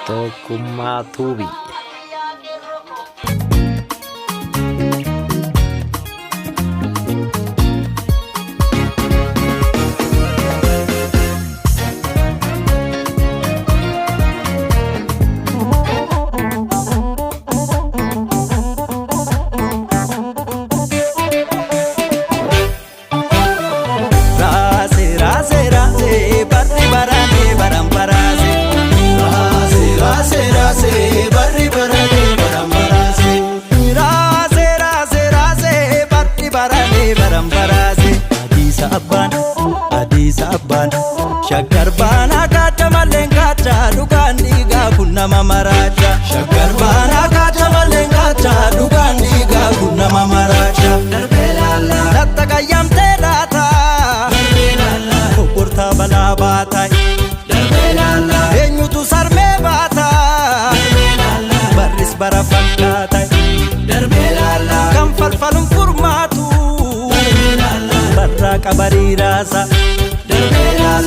Tokkummaa Tuubii. Abbaan Shaggar baanaa kaata maleen kaata dhugaan dhiigaa kun nama maraacha. Shaggar baanaa kaata maleen kaata dhugaan dhiigaa kun nama maraacha. Darbee laallaa latta qayyamtee laata. Darbee laallaa kokkortaa balaa baata. Darbee laallaa eenyutu sarmee baata. Darbee laallaa barris bara fakkaata. Darbee laallaa kan falfaluun furmaatu. Darbee laallaa barraa qabarii raasa.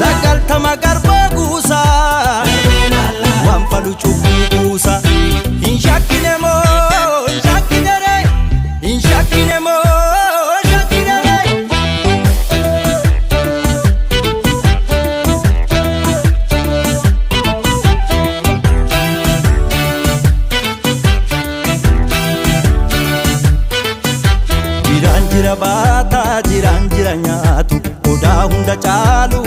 Sagaltama garbaa guusa waan falu cubbuu guusa. Hin shakkine moo hin shakkine ree hin shakkine moo hin shakkine ree. Jiraan jira baata jiraan jira nyaatu odaa hunda caalu.